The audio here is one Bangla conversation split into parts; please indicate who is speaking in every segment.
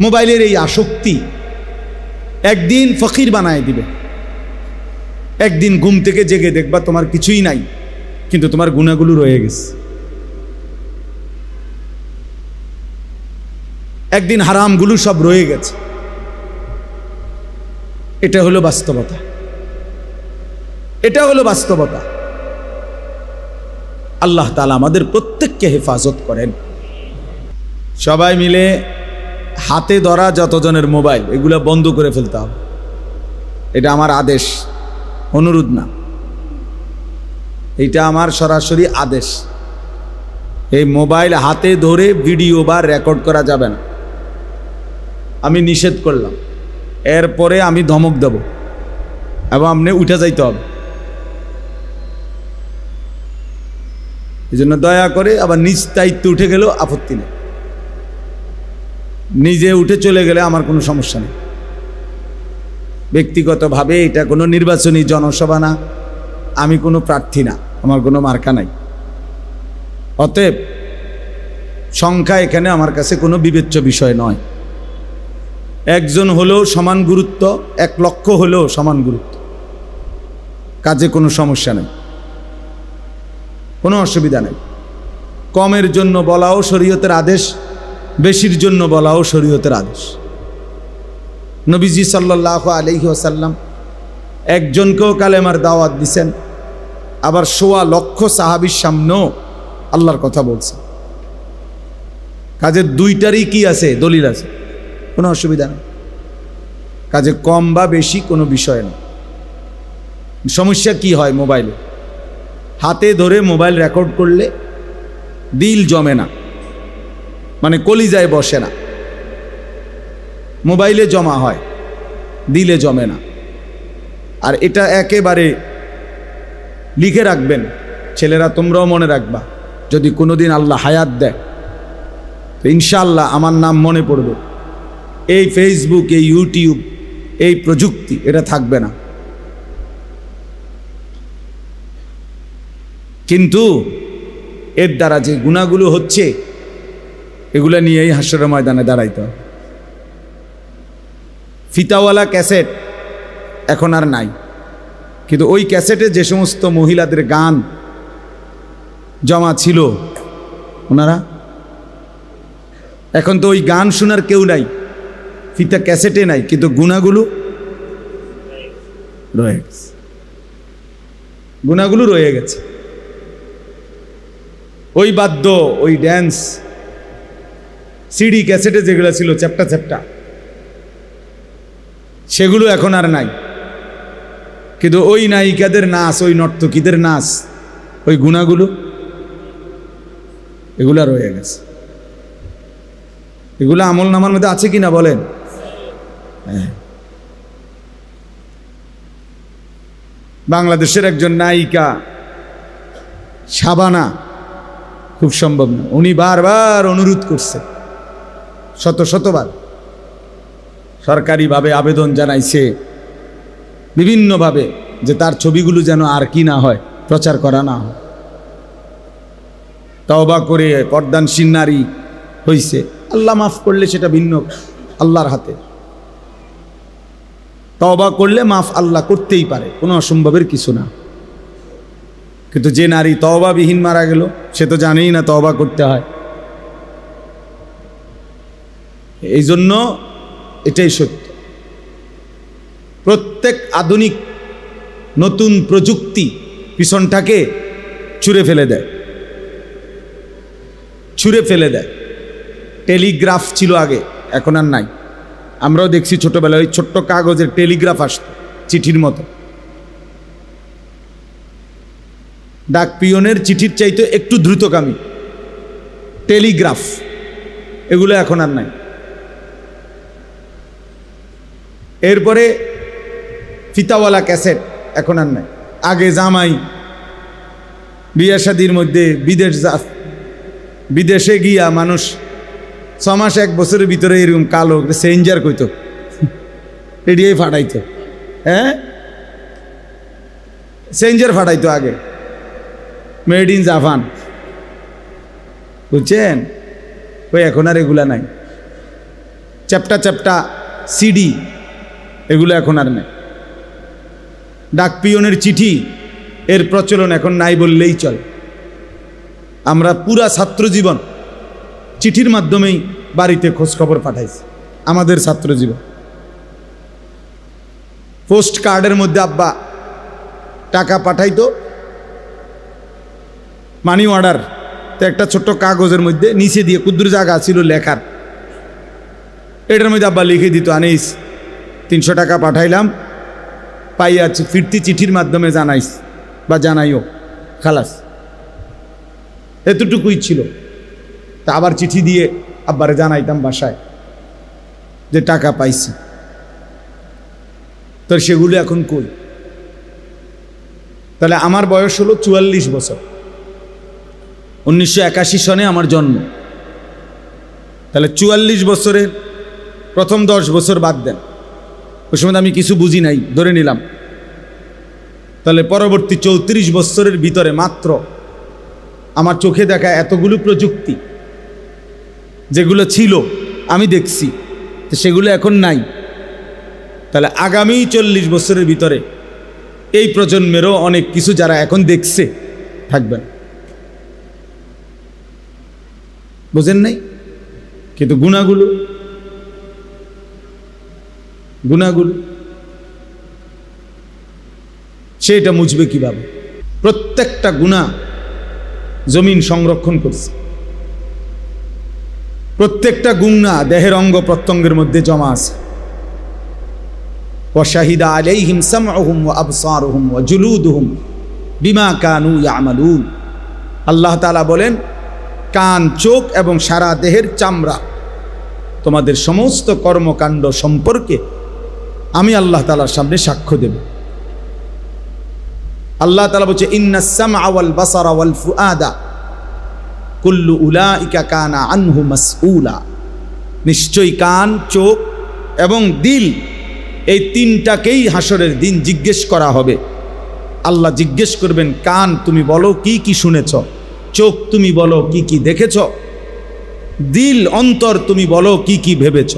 Speaker 1: মোবাইলের এই আসক্তি একদিন ফকির বানায় দিবে। একদিন ঘুম থেকে জেগে দেখবা তোমার কিছুই নাই, কিন্তু তোমার গুনাহগুলো রয়ে গেছে। একদিন হারামগুলো সব রয়ে গেছে। এটা হলো বাস্তবতা, এটা হলো বাস্তবতা। আল্লাহ তাআলা আমাদের প্রত্যেককে হেফাজত করেন। সবাই মিলে হাতে ধরা যতজনের মোবাইল এগুলো বন্ধ করে ফেলতে হবে। এটা আমার আদেশ, অনুরোধ না, এটা আমার সরাসরি আদেশ। এই মোবাইল হাতে ধরে ভিডিও বা রেকর্ড করা যাবে না, আমি নিষেধ করলাম। এরপরে আমি ধমক দেব এবং আপনি উঠে যাইতে হবে। এই জন্য দয়া করে, আবার নিজ দায়িত্ব উঠে গেলেও আপত্তি নেই, নিজে উঠে চলে গেলে আমার কোনো সমস্যা নেই। ব্যক্তিগতভাবে এটা কোনো নির্বাচনী জনসভা না, আমি কোনো প্রার্থী না, আমার কোনো মার্কা নাই। অতএব সংখ্যা এখানে আমার কাছে কোনো বিবেচ্য বিষয় নয়। একজন হলেও সমান গুরুত্ব, 1 লক্ষ হলেও সমান গুরুত্ব। কাজে কোনো সমস্যা নেই, কোনো অসুবিধা নেই। কমের জন্য বলাও শরীয়তের আদেশ, বেশির জন্য বলাও শরীয়তের আদেশ। নবীজি সাল্লাল্লাহু আলাইহি ওয়াসাল্লাম একজনকেও কালেমার দাওয়াত দিছেন, আবার 1.25 লক্ষ সাহাবীর সামনেও আল্লাহর কথা বলছেন। কাজে দুইটারই কি আছে? দলিল আছে, কোনো অসুবিধা নেই। কাজে কম বা বেশি কোনো বিষয় না। সমস্যা কি হয়? মোবাইলে হাতে ধরে মোবাইল রেকর্ড করলে দিল জমে না, মানে কলিজায় বসে না। মোবাইলে জমা হয়, দিলে জমে না। আর এটা একেবারে লিখে রাখবেন ছেলেরা, তোমরাও মনে রাখবা, যদি কোনোদিন আল্লাহ হায়াত দেয় তো ইনশাআল্লাহ আমার নাম মনে পড়বে। এই ফেসবুক, এই ইউটিউব, এই প্রযুক্তি এটা থাকবে না। কিন্তু এর দ্বারা যে গুনাহগুলো হচ্ছে এগুলো নিয়েই হাসরের ময়দানে দাঁড়াইতে হবে। ফিতাওয়ালা ক্যাসেট এখন আর নাই, কিন্তু ওই ক্যাসেটে যে সমস্ত মহিলাদের গান জমা ছিল, ওনারা এখন তো ওই গান শোনার কেউ নাই, ফিতা ক্যাসেটে নাই, কিন্তু গুনাহগুলো রয়ে গেছে, গুনাহগুলো রয়ে গেছে। ওই বাদ্য, ওই ড্যান্স, সিডি ক্যাসেটে যেগুলো ছিল চ্যাপ্টা চ্যাপ্টা, সেগুলো এখন আর নাই। কিন্তু ওই নায়িকাদের নাচ, ওই নর্তকীদের নাচ, ওই গুনাহগুলো এগুলা রয়ে গেছে। এগুলো আমল নামার মধ্যে আছে কিনা বলেন? হ্যাঁ। বাংলাদেশের একজন নায়িকা শাবানা, খুব সম্ভব না, উনি বারবার অনুরোধ করছে, শতবার সরকারিভাবে আবেদন জানাইছে বিভিন্নভাবে, যে তার ছবিগুলো যেন আর কি না হয়, প্রচার করা না হয়। তওবা করে পর্দানশীল নারী হইছে, আল্লাহ মাফ করলে সেটা ভিন্ন, আল্লাহর হাতে। তওবা করলে মাফ আল্লাহ করতেই পারে, কোনো অসম্ভবের কিছু না। কিন্তু যে নারী তওবাবিহীন মারা গেল, সে তো জানেই না তওবা করতে হয়। এই জন্য এটাই সত্য, প্রত্যেক আধুনিক নতুন প্রযুক্তি পিছনটাকে ছুঁড়ে ফেলে দেয়, ছুঁড়ে ফেলে দেয়। টেলিগ্রাফ ছিল আগে, এখন আর নাই। আমরাও দেখছি ছোটবেলায় ওই ছোট্ট কাগজের টেলিগ্রাফ আসতো, চিঠির মতো। ডাক পিয়নের চিঠির চাইতে একটু দ্রুতগামী টেলিগ্রাফ, এগুলো এখন আর নাই। এরপরে ফিতাওয়ালা ক্যাসেট এখন আর নাই। আগে জামাই বিয়া শাদির মধ্যে বিদেশে গিয়া মানুষ 6 মাস 1 বছরের ভিতরে এরকম কালো সেঞ্জার কইতো, রেডিয়ে ফাটাইতো। হ্যাঁ, সেঞ্জার ফাটাইতো আগে, মেড ইন জাপান, বুঝছেন? ওই এখন আর এগুলা নাই। চ্যাপ্টা চ্যাপ্টা সিডি, এগুলো এখন আর নেই। ডাক পিয়নের চিঠি, এর প্রচলন এখন নাই বললেই চলে। আমরা পুরা ছাত্র জীবন চিঠির মাধ্যমেই বাড়িতে খোঁজখবর পাঠাইছি। আমাদের ছাত্র জীবন পোস্ট কার্ডের মধ্যে আব্বা টাকা পাঠাইতো, মানি অর্ডার, তো একটা ছোট্ট কাগজের মধ্যে নিচে দিয়ে ক্ষুদ্র জায়গা ছিল লেখার, এটার মধ্যে আব্বা লিখে দিত, আনিস 300 টাকা পাঠাইলাম, পাইয়াছি, ফিরতি চিঠির মাধ্যমে জানাইস বা জানাইও, খালাস। এতটুকুই ছিল। তা আবার চিঠি দিয়ে আব্বারে জানাইতাম বাসায় যে টাকা পাইছি। তো সেগুলো এখন কই? তাহলে আমার বয়স হলো 44 বছর। 1981 সনে আমার জন্ম। তাহলে 44 বছরের প্রথম 10 বছর বাদ দেন, ওই সময় আমি কিছু বুঝি নাই, ধরে নিলাম। তাহলে পরবর্তী 34 বছরের ভিতরে মাত্র আমার চোখে দেখা এতগুলো প্রযুক্তি যেগুলো ছিল আমি দেখছি, তো সেগুলো এখন নাই। তাহলে আগামী 40 বছরের ভিতরে এই প্রজন্মেরও অনেক কিছু যারা এখন দেখছে থাকবেন, বুঝেন নাই? কিন্তু গুণাগুলো সেটা মুছবে কিভাবে? প্রত্যেকটা গুনাহ জমিন সংরক্ষণ করছে, প্রত্যেকটা গুনাহ দেহের অঙ্গ প্রত্যঙ্গের মধ্যে জমা আছে। ওয়াশাহিদা আলাইহিম সামউহুম ওয়া আবসারুহুম ওয়া জুলুদুহুম বিমা কানু ইয়ামালুন। আল্লাহ তাআলা বলেন, কান, চোখ এবং সারা দেহের চামড়া তোমাদের সমস্ত কর্মকাণ্ড সম্পর্কে আমি আল্লাহ তাআলার সামনে সাক্ষ্য দেব। আল্লাহ তাআলা বলছে, ইন্নাস সামআ ওয়াল বাসারা ওয়াল ফুআদা কুল্লু উলাইকা কানা আনহু মাসউলা। নিশ্চয়ই কান, চোখ এবং দিল, এই তিনটাকেই হাসরের দিন জিজ্ঞেস করা হবে। আল্লাহ জিজ্ঞেস করবেন, কান তুমি বলো কি কি শুনেছ, চোখ তুমি বলো কি কি দেখেছ, দিল অন্তর তুমি বলো কি কি ভেবেছ।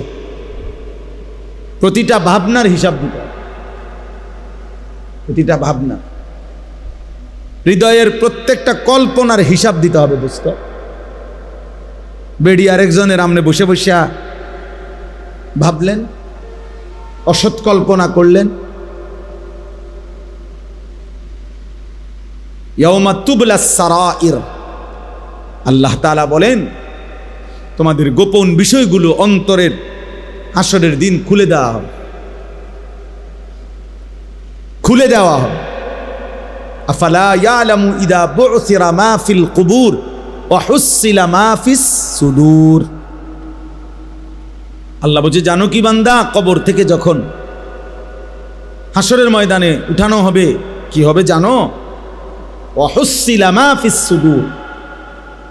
Speaker 1: প্রতিটা ভাবনার হিসাব দিতে হবে, প্রতিটা ভাবনা, হৃদয়ের প্রত্যেকটা কল্পনার হিসাব দিতে হবে। দোস্ত, বেডি আরেকজনের আমনে বসে বসে ভাবলেন, অসৎ কল্পনা করলেন। ইয়াউমা তুবলাস সারাইর, আল্লাহ তাআলা বলেন, তোমাদের গোপন বিষয়গুলো অন্তরের হাসরের দিন খুলে দেওয়া হবে, খুলে দেওয়া হবে। আফালা ইয়ালামু ইদা বু'সিরা মা ফিল কুবুর ওয়া হুসিলা মা ফিস সুদূর। আল্লাহ বলছে, জানো কি বান্দা, কবর থেকে যখন হাসরের ময়দানে উঠানো হবে, কি হবে জানো? ওয়া হুসিলা মা ফিস সুদূর,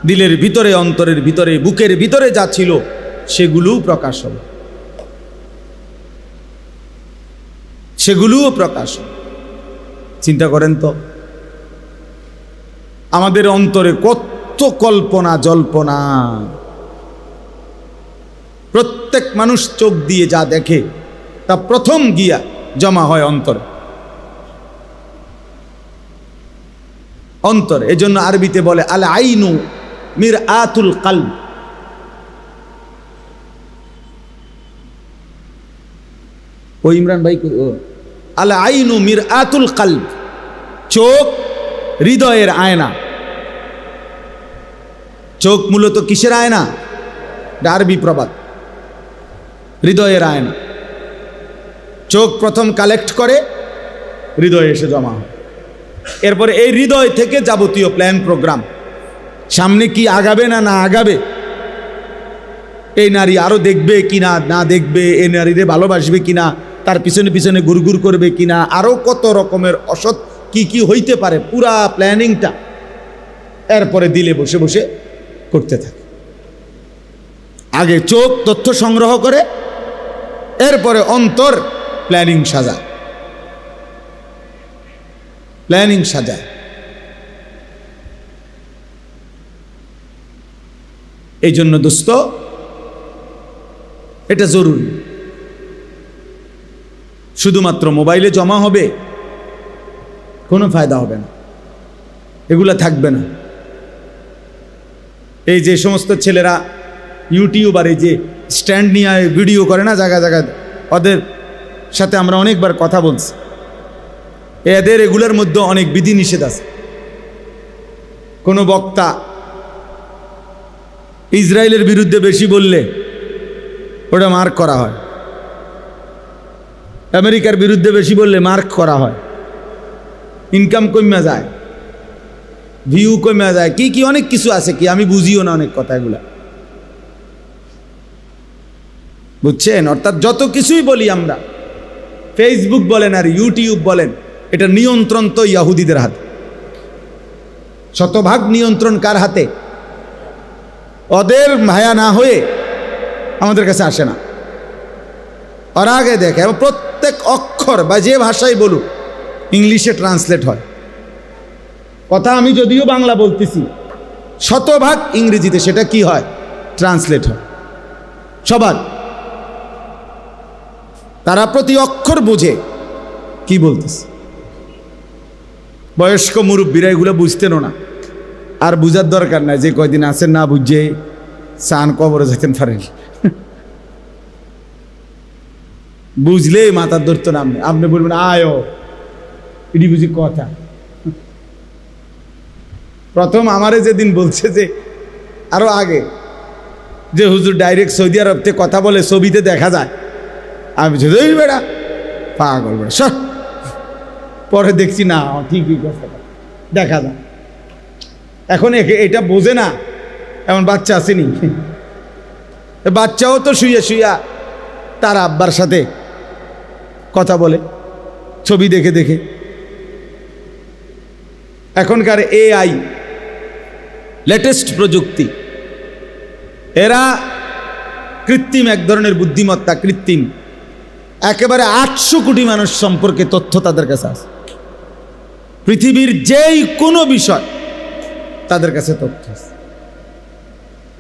Speaker 1: দিলের ভিতরে, অন্তরের ভিতরে, বুকের ভিতরে যা ছিল সেগুলোও প্রকাশ হবে, সেগুলোও প্রকাশ হবে। চিন্তা করেন তো, আমাদের অন্তরে কত কল্পনা জল্পনা। প্রত্যেক মানুষ চোখ দিয়ে যা দেখে তা প্রথম গিয়া জমা হয় অন্তরে। অন্তর, এজন্য আরবিতে বলে আল আইনু মিরআতুল কলব। ও ইমরান ভাই, আল আইনু মিরআতুল কলব, চোখ হৃদয়ের আয়না। চোখ মূলত কিসের আয়না? আরবি প্রবাদ, হৃদয়ের আয়না। চোখ প্রথম কালেক্ট করে, হৃদয়ে এসে জমা হয়। এরপরে এই হৃদয় থেকে যাবতীয় প্ল্যান প্রোগ্রাম, সামনে কি আগাবে না না আগাবে, এই নারী আরো দেখবে কিনা না দেখবে, এই নারীরে ভালোবাসবে কিনা, তার পিছনে পিছনে ঘুরঘুর করবে কিনা, আরো কত রকমের অসৎ কি কি হইতে পারে, পুরা প্ল্যানিংটা এরপরে দিলে বসে বসে করতে থাকে। আগে চোখ তথ্য সংগ্রহ করে, এরপরে অন্তর প্ল্যানিং সাজায়, প্ল্যানিং সাজায়। এই জন্য দোস্ত, এটা জরুরি। শুধুমাত্র মোবাইলে জমা হবে, কোনো ফায়দা হবে না, এগুলা থাকবে না। এই যে সমস্ত ছেলেরা ইউটিউবার, এই যে স্ট্যান্ড নিয়ে ভিডিও করে না জায়গা জায়গায়, ওদের সাথে আমরা অনেকবার কথা বলছি, এদের এগুলোর মধ্যে অনেক বিধিনিষেধ আছে। কোনো বক্তা ইসরায়েলের বিরুদ্ধে বেশি বললে ওটা মার্ক করা হয়, আমেরিকার বিরুদ্ধে বেশি বললে মার্ক করা হয়, ইনকাম কমে যায়, ভিউ কমে যায়, কি কি অনেক কিছু আছে, কি আমি বুঝিও না অনেক কথা এগুলা, বুঝছেন? অর্থাৎ যত কিছুই বলি আমরা, ফেসবুক বলেন আর ইউটিউব বলেন, এটা নিয়ন্ত্রণ তো ইহুদিদের হাতে। শতভাগ নিয়ন্ত্রণ কার হাতে? ওদের মায়া না হয়ে আমাদের কাছে আসে না, ওরা আগে দেখে, এবং প্রত্যেক অক্ষর বা যে ভাষাই বলুক ইংলিশে ট্রান্সলেট হয়। কথা আমি যদিও বাংলা বলতেছি, শতভাগ ইংরেজিতে সেটা কি হয়? ট্রান্সলেট হয় সবার। তারা প্রতি অক্ষর বোঝে কি বলতেছে। বয়স্ক মুরব্বীরা এগুলো বুঝতেনও না, আর বুঝার দরকার নাই, যে কয়দিন আছেন না বুঝে চান কবরে যেতেন পারেন, বুঝলেই মাথার ধরতো না। আপনি বলবেন আয়ো, এটি বুঝি কথা। প্রথম আমারে যেদিন বলছে, যে আরো আগে, যে হুজুর ডাইরেক্ট সৌদি আরব থেকে কথা বলে, ছবিতে দেখা যায়, আমি বুঝে বেড়া পাগল বেড়া সব। পরে দেখছি না, ঠিকই কথা দেখা যায়। এখন এটা বোঝে না, এমন বাচ্চা আসেনি, বাচ্চাও তো শুয়ে শুয়া তার আব্বার সাথে কথা বলে ছবি দেখে দেখে। এখনকার AI, লেটেস্ট প্রযুক্তি, এরা কৃত্রিম এক ধরনের বুদ্ধিমত্তা, কৃত্রিম একেবারে 800 কোটি মানুষ সম্পর্কে তথ্য তাদের কাছে আছে। পৃথিবীর যেই কোনো বিষয় তাদের কাছে তথ্য আছে।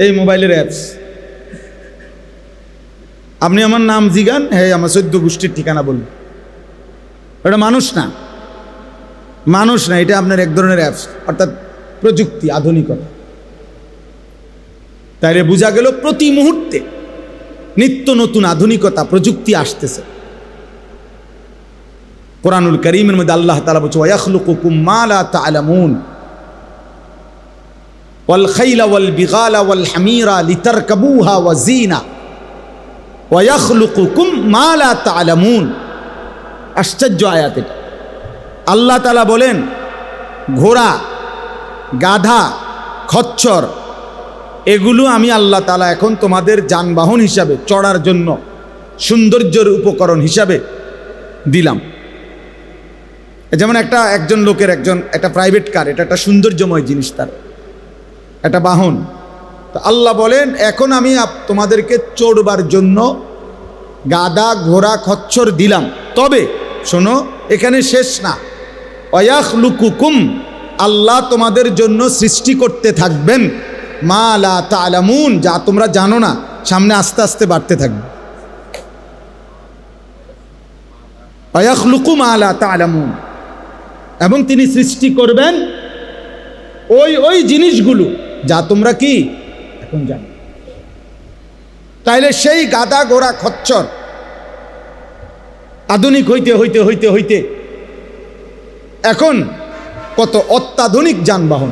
Speaker 1: এই মোবাইলের অ্যাপস, আপনি আমার নাম জিগান, হ্যাঁ আমার 14 গোষ্ঠীর ঠিকানা বলুন, এটা মানুষ না, মানুষ না, এটা আপনার এক ধরনের অ্যাপস, অর্থাৎ প্রযুক্তি, আধুনিকতা। তাইলে বোঝা গেল প্রতি মুহূর্তে নিত্য নতুন আধুনিকতা, প্রযুক্তি আসতেছে। কোরআনুল কারীমের মধ্যে আল্লাহ তাআলা বলছে, ওয়ায়াখলুকুকুম মা লা তা'লামুন ওয়াল খাইলা ওয়াল বিগালা ওয়াল হামিরা লিতারকাবুহা ওয়া যিনা ওয়ায়াখলুকুকুম মা লা তা'লামুন। আশ্চর্য আয়াত এটা। আল্লাহ তাআলা বলেন, ঘোড়া, গাধা, খচ্চর, এগুলো আমি আল্লাহ তাআলা এখন তোমাদের যানবাহন হিসাবে, চড়ার জন্য সৌন্দর্যের উপকরণ হিসাবে দিলাম। যেমন একজন লোকের একটা প্রাইভেট কার, এটা একটা সৌন্দর্যময় জিনিস, তার একটা বাহন। তো আল্লাহ বলেন, এখন আমি তোমাদেরকে চড়বার জন্য গাধা, ঘোড়া, খচ্চর দিলাম। তবে শোনো, এখানে শেষ না। ওয়ায়াখলুকুকুম, আল্লাহ তোমাদের জন্য সৃষ্টি করতে থাকবেন মা লা তা'লামুন, যা তোমরা জানো না, সামনে আস্তে আস্তে বাড়তে থাকবে। ওয়ায়াখলুকু মা লা তা'লামুন, এবং তিনি সৃষ্টি করবেন ওই জিনিসগুলো যা তোমরা কি এখন জানো। তাইলে সেই গাধা, ঘোড়া, খচ্চর আধুনিক হইতে হইতে হইতে হইতে এখন কত অত্যাধুনিক যানবাহন,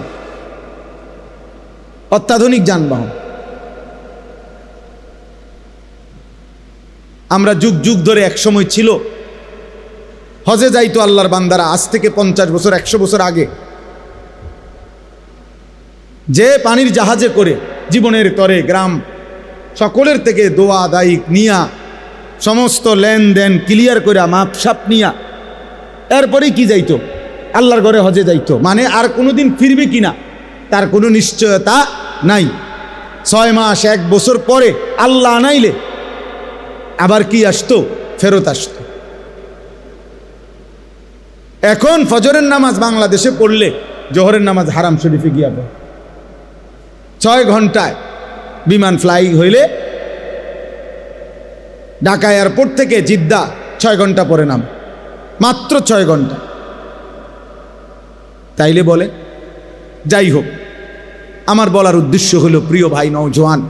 Speaker 1: অত্যাধুনিক যানবাহন। আমরা যুগ যুগ ধরে, এক সময় ছিল হজে যাইতো আল্লাহর বান্দারা, আজ থেকে 50 বছর 100 বছর আগে, যে পানির জাহাজে করে জীবনের তরে গ্রাম সকলের থেকে দোয়া দায়িক নিয়া, সমস্ত লেনদেন ক্লিয়ার করে, মাপসাপ নিয়া, এরপরেই কি যাইতো আল্লাহর ঘরে হজে যাইতো। মানে আর কোনোদিন ফিরবে কিনা তার কোনো নিশ্চয়তা নাই। 6 মাস 1 বছর পরে আল্লাহ আনাইলে আবার কি আসতো, ফেরত আসতো। এখন ফজরের নামাজ বাংলাদেশে পড়লে জোহরের নামাজ হারাম শরীফে গিয়া পড়ে। 6 ঘন্টায় বিমান ফ্লাই হইলে ঢাকা এয়ারপোর্ট থেকে জিদ্দা 6 ঘন্টা পরে নাম, মাত্র 6 ঘন্টা। তাইলে বলে, যাই হোক, আমার বলার উদ্দেশ্য হলো, প্রিয় ভাই নওজোয়ান,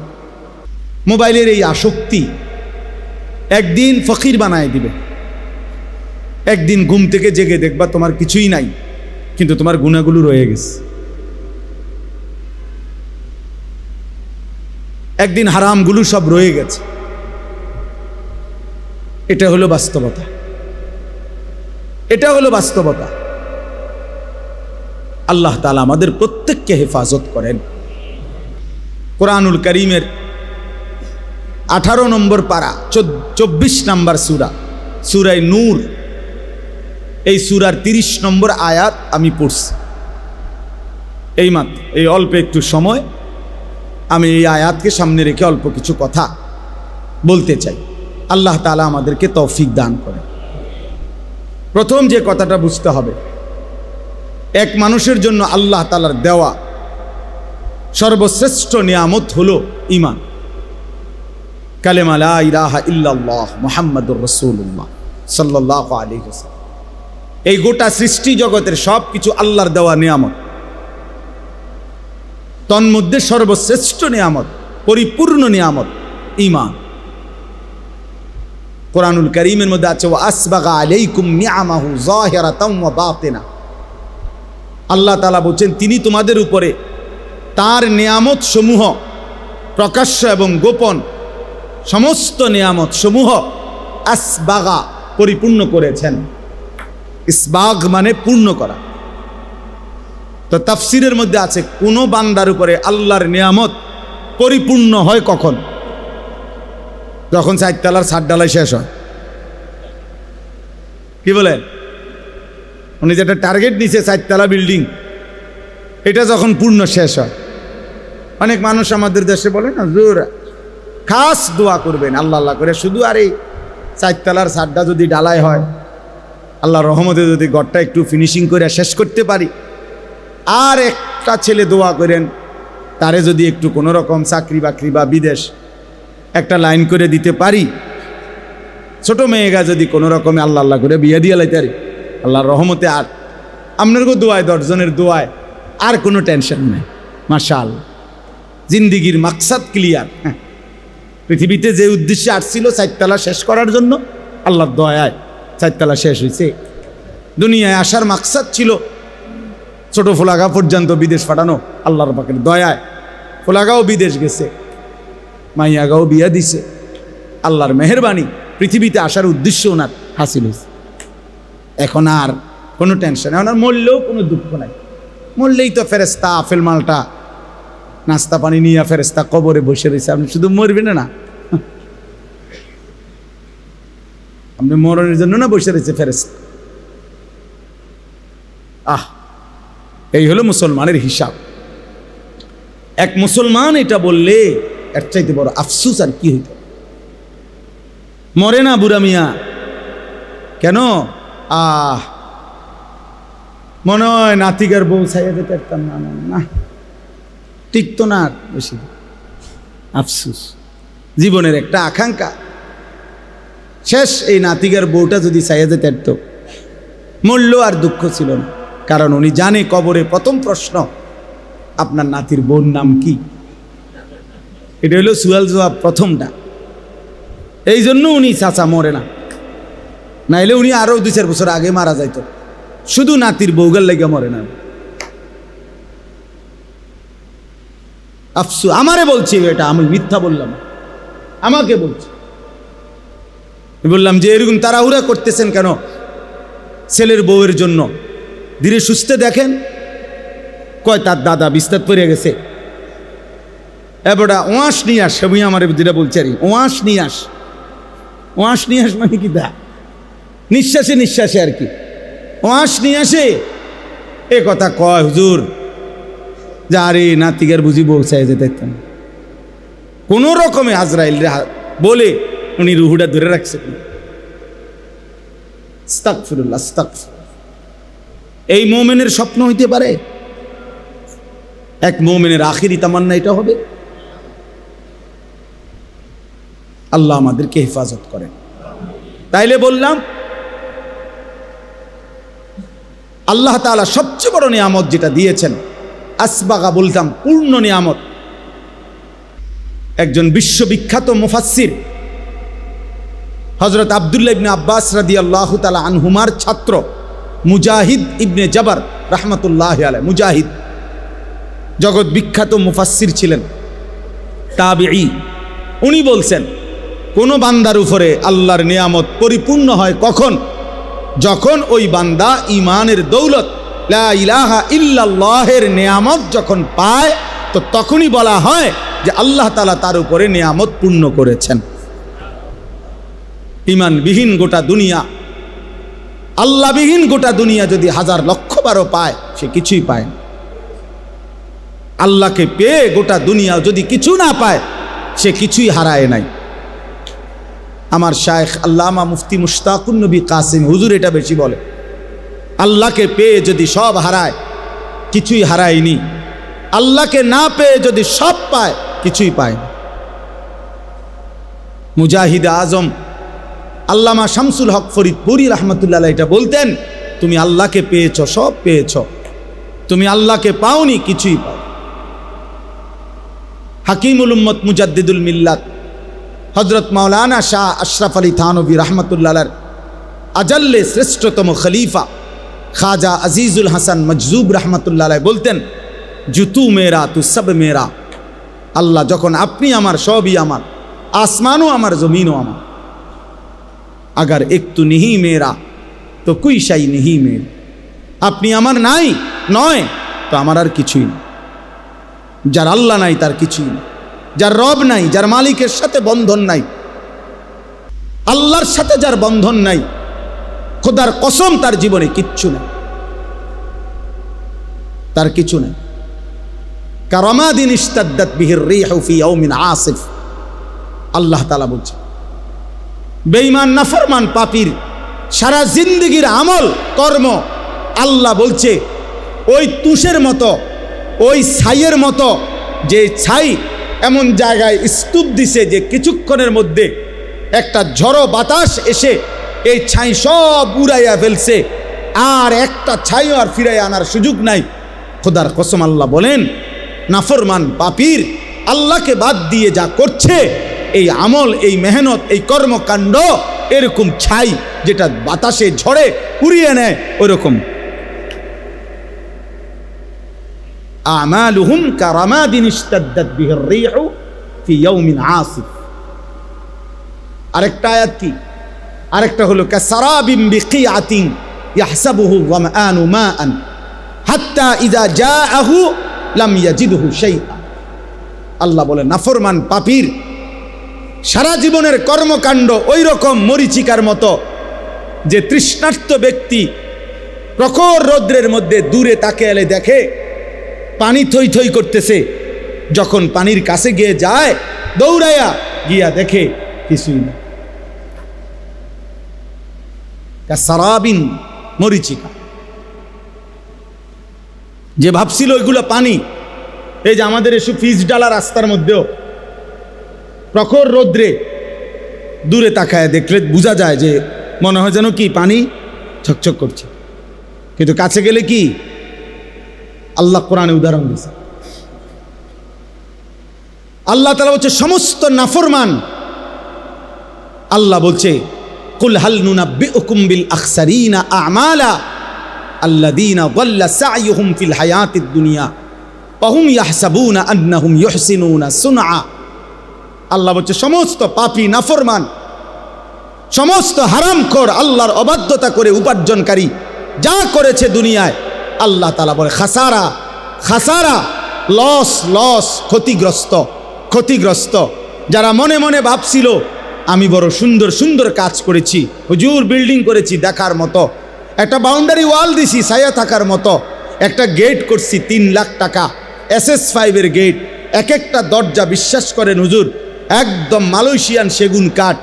Speaker 1: মোবাইলের এই আসক্তি একদিন ফকির বানায় দিবে। একদিন ঘুম থেকে জেগে দেখবা তোমার কিছুই নাই, কিন্তু তোমার গুনাহগুলো রয়ে গেছে। একদিন হারামগুলো সব রয়ে গেছে। এটা হলো বাস্তবতা, এটা হলো বাস্তবতা। আল্লাহ তাআলা আমাদের প্রত্যেককে হেফাজত করেন। কোরআনুল কারীমের 18 নম্বর পারা 24 নম্বর সূরা, সূরা নূর, এই সূরার 30 নম্বর আয়াত আমি পড়ছি এইমাত্র। এই অল্প একটু সময় আমি এই আয়াতকে সামনে রেখে অল্প কিছু কথা বলতে চাই। আল্লাহ তাআলা আমাদেরকে তৌফিক দান করেন। প্রথম যে কথাটা বুঝতে হবে, এক মানুষের জন্য আল্লাহ তাআলার দেওয়া সর্বশ্রেষ্ঠ নিয়ামত হলো ঈমান। কালেমা লা ইলাহা ইল্লাল্লাহ মুহাম্মাদুর রাসূলুল্লাহ সাল্লাল্লাহু আলাইহি ওয়াসাল্লাম। এই গোটা সৃষ্টি জগতের সব কিছু আল্লাহর দেওয়া নিয়ামত, তন্মধ্যে সর্বশ্রেষ্ঠ নিয়ামত, পরিপূর্ণ নিয়ামত ঈমান। কোরআনুল কারীমের মধ্যে আছে, ওয়া আসবাগা আলাইকুম নিআমাহু যাহিরাতাও ওয়া বাতিনা। আল্লাহ তাআলা বলছেন, তিনি তোমাদের উপরে তার নিয়ামত সমূহ প্রকাশ্য এবং গোপন সমস্ত নিয়ামত সমূহ আসবাগা পরিপূর্ণ করেছেন। ইসবাগ মানে পূর্ণ করা। তো তাফসিরের মধ্যে আছে, কোন বান্দার উপরে আল্লাহর নিয়ামত পরিপূর্ণ হয় কখন? যখন 4 তলার ছাদ ঢালাই শেষ হয়। কি বলেন? উনি যেটা টার্গেট দিয়েছে 4 তলা বিল্ডিং, এটা যখন পূর্ণ শেষ হয়। অনেক মানুষ আমাদের দেশে বলে না, জোর খাস দোয়া করবেন আল্লাহ আল্লাহ করে শুধু, আর এই 4 তলার ছাদটা যদি ঢালাই হয়, আল্লাহর রহমতে যদি ঘরটা একটু ফিনিশিং করে শেষ করতে পারি, আর একটা ছেলে দোয়া করেন, তারে যদি একটু কোনো রকম চাকরি বাকরি বা বিদেশ একটা লাইন করে দিতে পারি, ছোট মেয়েগা যদি কোনো রকমে আল্লাহ আল্লাহ করে বিয়ে দিয়ে লাইতে পারি, আল্লাহর রহমতে আর আপনারও দোয়ায়, 10 জনের দোয়ায় আর কোনো টেনশন নেই। মাশাআল্লাহ, জিন্দিগির মাকসাদ ক্লিয়ার। পৃথিবীতে যে উদ্দেশ্যে আসছিল 4 তলা শেষ করার জন্য, আল্লাহর দয়ায় 4 তলা শেষ হয়েছে। দুনিয়ায় আসার মাকসাদ ছিল ছোট ফোলাগা পর্যন্ত বিদেশ পাঠানো, আল্লাহর পাকের দয়ায় ফোলাগাও বিদেশ গেছে, মাইয়াগাও বিয়া দিছে। আল্লাহর মেহেরবানি, পৃথিবীতে আসার উদ্দেশ্য ওনার হাসিল হয়েছে। এখন আর কোনো টেনশন, এখন আর মরলেও কোনো দুঃখ নাই। মরলেই তো ফেরেস্তা আফেল মালটা নাস্তা পানি নিয়ে ফেরেস্তা কবরে বসে রয়েছে, আপনি শুধু মরবেন না, আপনি মরণের জন্য না বসে রয়েছে ফেরেস্তা। এই হলো মুসলমানের হিসাব। এক মুসলমান এটা বললে এর চাইতে বড় আফসোস আর কি হইত? মরে না বুড়া মিয়া, কেন? মনে হয় নাতিকার বউ ছাইয়া যেতে পারতাম না, না টিকতো না বেশি। আফসোস, জীবনের একটা আকাঙ্ক্ষা শেষ। এই নাতিকার বউটা যদি ছাইয়া যেতে পারত, মূল্য আর দুঃখ ছিল না। কারণ উনি জানে কবরে প্রথম প্রশ্ন, আপনার নাতির বোন নাম কি? এটা হলো সুয়াল জবাব প্রথমটা। এই জন্য উনি চাচা মরে না, নাইলে উনি আরো 2-4 বছর আগে মারা যাইত। শুধু নাতির বউগার লেগে মরে না। আফসোস, আমারে বলছি এটা, আমি মিথ্যা বললাম, আমাকে বলছি। বললাম যে এরকম তাড়াহুড়া করতেছেন কেন ছেলের বউয়ের জন্য? ধীরে সুস্থে দেখেন। কয় তার দাদা বিস্তার পড়ে গেছে, এবারটা ওয়াশ নিয়ে আস। সবই আমার যেটা বলছে আর ওয়াশ নিয়ে আস। ওয়াশ নিয়ে আস মানে কি? দা নিঃশ্বাসে নিঃশ্বাসে আর কি ওয়াশ নিয়ে আসে। এ কথা কয় হুজুর, যা রে নাতিকার বুঝি বলছে যে দেখতেন কোনো রকমে আজরাইল বলে উনি রুহুটা ধরে রাখছে। আস্তাগফিরুল্লাহ, আস্তাগফিরুল্লাহ। এই মুমিনের স্বপ্ন হইতে পারে? এক মুমিনের আখিরি তামান্না এটা হবে? আল্লাহ আমাদেরকে হেফাজত করেন। তাইলে বললাম আল্লাহ তাআলা সবচেয়ে বড় নিয়ামত যেটা দিয়েছেন, আসবাগা বলতাম পূর্ণ নিয়ামত। একজন বিশ্ববিখ্যাত মুফাসসির হযরত আব্দুল্লাহ ইবনে আব্বাস রাদিয়াল্লাহু তাআলা আনহুমার ছাত্র মুজাহিদ ইবনে জবর রাহমাতুল্লাহি আলাইহি, মুজাহিদ জগৎ বিখ্যাত মুফাসসির ছিলেন, তাবিঈ। উনি বলছেন কোন বান্দার উপরে আল্লাহর নিয়ামত পরিপূর্ণ হয় কখন? যখন ওই বান্দা ঈমানের দৌলত লা ইলাহা ইল্লাল্লাহের নিয়ামত যখন পায়, তো তখনই বলা হয় যে আল্লাহ তাআলা তার উপরে নিয়ামত পূর্ণ করেছেন। ঈমানবিহীন গোটা দুনিয়া, আল্লাহবিহীন গোটা দুনিয়া যদি হাজার লক্ষ বারও পায়, সে কিছুই পায় না। আল্লাহকে পেয়ে গোটা দুনিয়া যদি কিছু না পায়, সে কিছুই হারায় নাই। আমার শায়েখ আল্লামা মুফতি মুশতাকুন নবী কাসিম হুজুর এটা বেশি বলে, আল্লাহকে পেয়ে যদি সব হারায়, কিছুই হারায়নি। আল্লাহকে না পেয়ে যদি সব পায়, কিছুই পায় না। মুজাহিদ আজম আল্লামা শামসুল হক ফরিদপুরি রাহমাতুল্লাহ আলাইহি এটা বলতেন, তুমি আল্লাহকে পেয়েছ, সব পেয়েছ, তুমি আল্লাহকে পাওনি, কিছুই পাও। হাকিমুল উম্মত মুজাদ্দিদুল মিল্লাত হযরত মাওলানা শাহ আশরাফ আলী থানভী রাহমাতুল্লাহ আলাইহির আজাল্লে শ্রেষ্ঠতম খলিফা খাজা আজিজুল হাসান মজজুব রাহমাতুল্লাহ আলাইহি বলতেন, জুতু মেরা তু সব মেরা। আল্লাহ যখন আপনি আমার, সবই আমার, আসমানও আমার, জমিনও আমার। আগার একটু নিহি মেরা তো কুই শাই নিহি মেরা। আপনি আমার নাই নয় তো আমার আর কিছুই না। যার আল্লাহ নাই তার কিছুই না, যার রব নাই, যার মালিকের সাথে বন্ধন নাই, আল্লাহর সাথে যার বন্ধন নাই, খোদার কসম তার জীবনে কিচ্ছু নেই, তার কিছু নেই। কারামাদিন ইশতাদ্দাত বিহির রিহু ফি ইয়াউমিন আসিফ, আল্লাহ তাআলা বলছেন। বেঈমান নাফরমান পাপীর সারা জিন্দেগির আমল কর্ম আল্লাহ বলছে ওই তুষের মতো, ওই ছাইয়ের মতো, যে ছাই এমন জায়গায় স্তূপ দিছে যে কিছুক্ষণের মধ্যে একটা ঝড়ো বাতাস এসে এই ছাই সব উড়াইয়া ফেলছে, আর একটা ছাইও আর ফিরাইয়া আনার সুযোগ নাই। খোদার কসম আল্লাহ বলেন, নাফরমান পাপীর আল্লাহকে বাদ দিয়ে যা করছে, এই আমল, এই মেহনত, এই কর্মকাণ্ড এরকম ছাই যেটা বাতাসে ঝড়ে উড়িয়ে নেয়, ওরকম। আমালুহুম কারামাদিন ইশতাদ্দাত বিহির রিহু ফি ইয়াউমিন আসিফ। আরেকটা আয়াত কি? আরেকটা হলো কাসারাবিম বিকিআতিন ইয়াহসাবুহু যামআনু মাআন হাত্তা ইযা জাআহু লাম ইয়াজিদহু শাইআ। আল্লাহ বলেন নাফরমান পাপীর সারা জীবনের কর্মকাণ্ড ওই রকম মরিচিকার মতো, যে তৃষ্ণার্ত ব্যক্তি প্রখর রৌদ্রের মধ্যে দূরে তাকিয়ে এলে দেখে পানি থই থই করতেছে, যখন পানির কাছে গিয়ে যায়, দৌড়াইয়া গিয়া দেখে কিছুই না। কাসারাবিন, মরিচিকা। যে ভাবছিল ওইগুলো পানি, এই যে আমাদের এসব ফিজ ডালা রাস্তার মধ্যেও প্রখর রৌদ্রে দূরে তাকায় দেখলে বোঝা যায় যে মনে হয় যেন কি পানি ছকছক করছে, কিন্তু কাছে গেলে কি? আল্লাহ কোরআনে উদাহরণ দিয়েছে। আল্লাহ তাআলা বলছে সমস্ত নাফরমান, আল্লাহ বলছে কুল হাল নুনাব্বিউকুম বিল আখসারিনা আমালা আল্লাযীনা যাল্লা সা'য়ুহুম ফিল হায়াতিদ দুনিয়া ওয়া হুম ইয়াহসাবুনা আন্নাহুম ইউহসিনুনা সুনআ। আল্লাহ বলছে সমস্ত পাপী নাফরমান, সমস্ত হারামখোর, আল্লাহর অবাধ্যতা করে উপার্জনকারী যা করেছে দুনিয়ায়, আল্লাহ তাআলা বলে খাসারা, খাসারা, লস, লস, ক্ষতিগ্রস্ত, ক্ষতিগ্রস্ত। যারা মনে মনে ভাবছিল আমি বড় সুন্দর সুন্দর কাজ করেছি, হুজুর বিল্ডিং করেছি দেখার মতো, একটা বাউন্ডারি ওয়াল দিছি ছায়া থাকার মতো, একটা গেট করছি 3 লাখ টাকা SS5 এর গেট, এক একটা দরজা বিশ্বাস করেন হুজুর একদম মালয়েশিয়ান সেগুন কাঠ,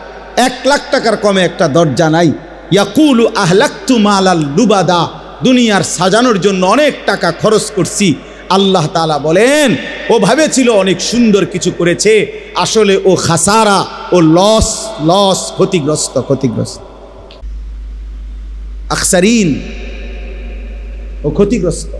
Speaker 1: 1 লাখ টাকার কমে একটা দরজা নাই। ইয়াকুলু আহলাকতু মালাল লুবাদা, দুনিয়ার সাজানোর জন্য অনেক টাকা খরচ করছি। আল্লাহ তাআলা বলেন ও ভেবেছিল অনেক সুন্দর কিছু করেছে, আসলে ও খাসারা, ও লস লস ক্ষতিগ্রস্ত ক্ষতিগ্রস্ত। আকসারিন ও ক্ষতিগ্রস্ত।